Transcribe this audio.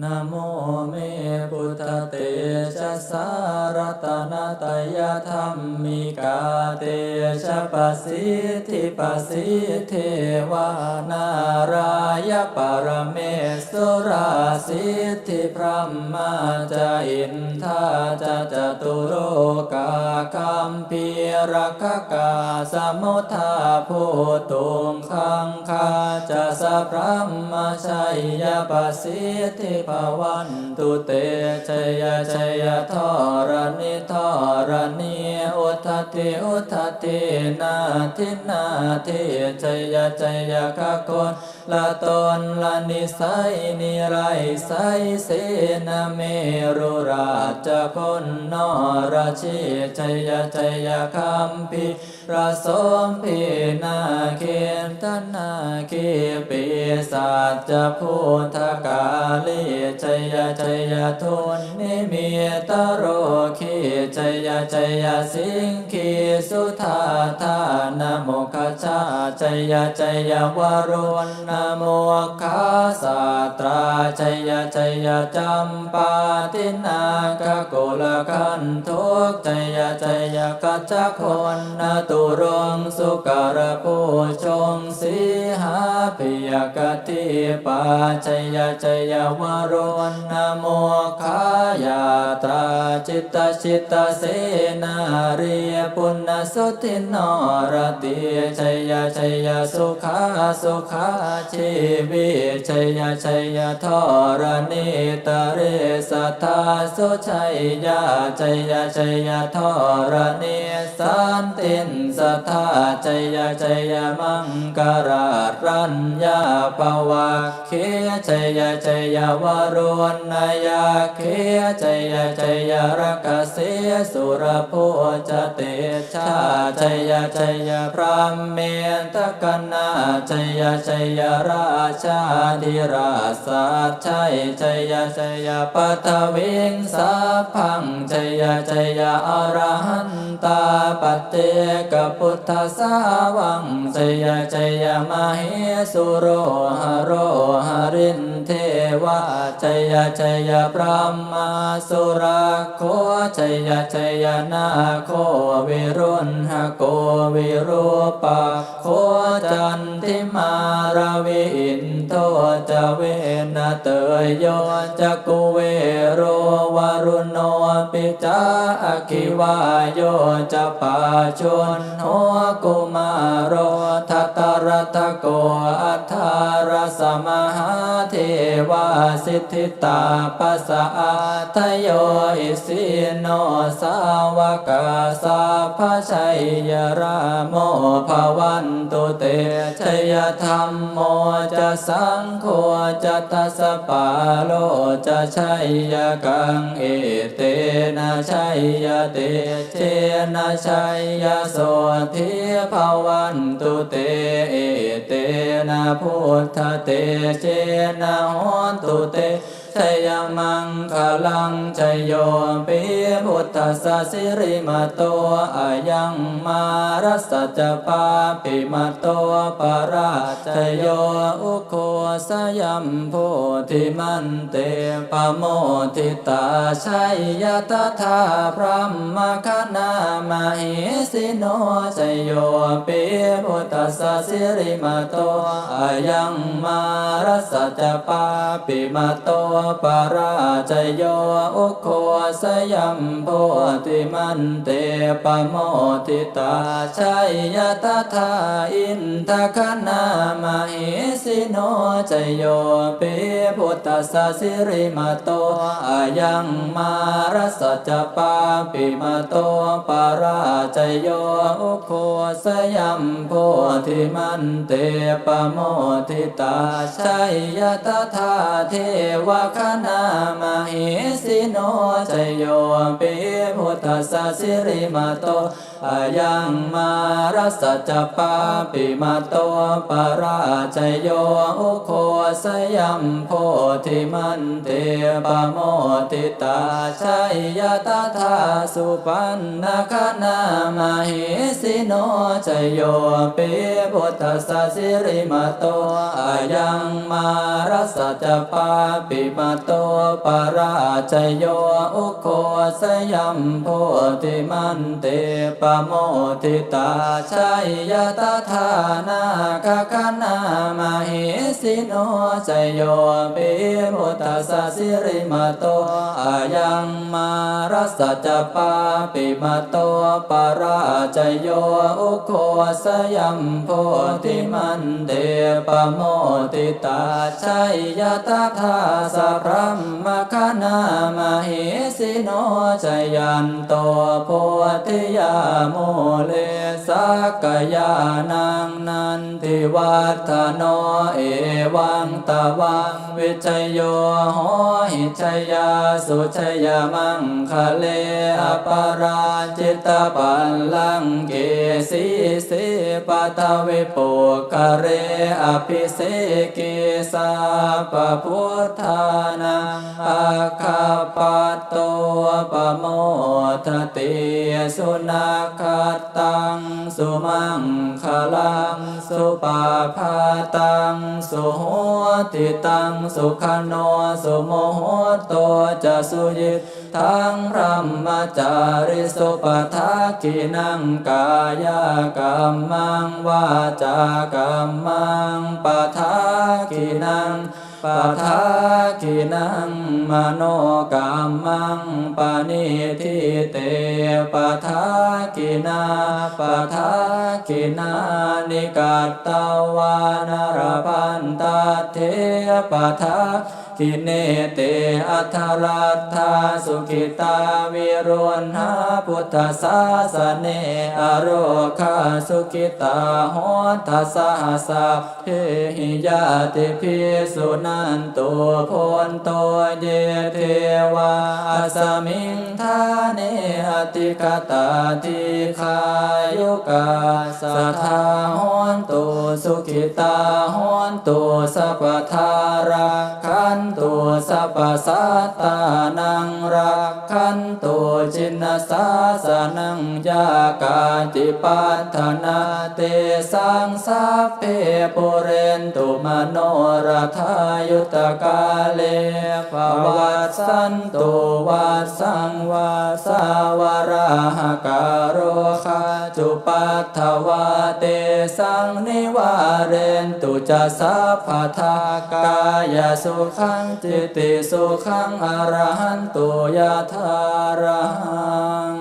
นะโมเมพุทธเตชะสารตนะตยธรรมมิกาเตชะปสิทธิปสิทธิวานารายปรเมสุราสิทธิพระมาจาอินทาจตุโรกาคัมพีรักขกาสมุทธาภูตุงคังคาจะสัพพมชัยยปสิทธิภวันตุเตชัยชัยทรณิทรณีอุทติอุทตินาทินาทิชัยชัยขคนละตนละนิสัยนิไรไสเสนาเมรุราชพลนรชิชัยชัยคัมภิระสมพินาเขนตนาเขปิสัจพุทธกาลีชัยชัยทุนนิมิตโรขีชัยชัยสิงคีสุธาธานโมคชาชัยชัยวรุณนโมคาสาตราชัยชัยจัมปาตินาคกุลกันทุกชัยชัยกัจจคนนตุรงสุกรภูชงสีหาปิยกติปาชัยชัยวรุณนโมคายาตราจิตชิตเสนารีปุณสุทินรติชัยชัยสุขาสุขาชีวิชัยชัยทรณิตเรสัทธาสุชัยยาชัยชัยทรณิสันตินสัทธาชัยชัยมังกรารัญญาภวะเขชัยชัยวรุณยาเขชัยชัยรักเสสุรภูจเตชาชัยชัยพระเมตกนาชัยชัยราชาธิราชชัยชัยชัยปัทวิงสัพพังชัยชัยอรหันตาปัจเจกพุทธสาวังชัยชัยมเหสุโรหโรหรินเทวาชัยชัยพระมาสุราโคชัยชัยนาโควิรุณหโกวิรูปะโคจันทิมารวิอินโทจเวนะเตยโยจักุเวโรวรุณโนปิจาอคิวายโยจะปาชนโหกุมารโรทัตตรทโกอัฏฐารสมหาเทวาสิทธิตาปัสสะทโยอิสิโนสาวกาสาพชัยยราโมภวันตุเตชัยธรรมโมจะสังโฆจะทัสสปาโลจะชัยยกังเอเตนะชัยยเตเชนะชัยยโสทิภวันตุเตเอเตนะพุทธเตเชนะโหนตุเตชัยมังคลังชัยโยปิพุทธัสสะสิริมาโตอายังมารัสสะจะปาปิมาโตปราชัยโยอุโคสยัมโพธิมันเตปโมทิตาชัยยตถาพระมคณามหิสิโนชัยโยปิพุทธัสสะสิริมาโตอายังมารัสสะจะปาปิมาโตปราชโยอุโคสยัมโพธิมันเตปโมทิตาชัยยตถาอินทคณามหิสิโนชัยโยปิพุทธัสสะสิริมาโตอายังมารัสสะจะปาปิมาโตปราชโยอุโคสยัมโพธิมันเตปโมทิตาชัยยตถาเทวคณามหิสิโนชัยโยปิพุทธัสสะสิริมาโตอายังมารัสสะจะปาปิมาโตปราชโยอุโคสยัมโพธิมันเตปโมทิตาชัยยตถาสุปันนคณามหิสิโนชัยโยปิพุทธัสสะสิริมาโตอายังมารัสสะจะปาปิมา มาโตปราชโยอุโคสยัมโพธิมันเตปโมทิตาชัยยตถานาคคณามหิสิโนจโยปิมุตตสสิริมาโตอายังมารัสจปาปิมาโตปราชโยอุโคสยัมโพธิมันเตปโมทิตาชัยยตถาสัพพมคณามหิสิโนจยันโตโพธิยาโมเลสักกยานังนันทิวัฒโนเอวังตวังวิชโยโหหิชยาสุชยมังคะเลอปราจิตปัลลังเกสีสิปัทวิปุกเรอภิเสกิสาปพุทธานังอาคาปัตโตปโมทติสุนัขตังสุมังคลังสุปาภาตังสุโหติตังสุขโนสุโมโหโตจะสุยิทังพรหมจาริสุปทักขินังกายกัมมังวาจากัมมังปทักขินังปทักขินังมโนกัมมังปณิทิเตปทักขินาปทักขินานิกัตตวานรพันตเทปทักขิเนเตอัทธรัตถาสุขิตาวิรุณหาพุทธศาสเนอโรคาสุขิตาโหทัสสะสัพเพหิยาติภิกษุนันตุโพนโตเยเทวาสมิงทาเนอติคตาทิคายุกาสัทธาโหนตุสุขิตาโหนตุสัพพทาราคันตุสัพพสัตตานังรักขันตุจินสาสนังยากาจิปัฏฐนาเตสังสัพเพปุเรนตุมโนรัฐายุตกาเลภวัสสันตุวัสสังวาสาวราหการโรคาจุปัฏฐวาเตสังนิวาเรนตุจะสัพพทากายสุขังจิตติสุขังอรหันตุยะถารัง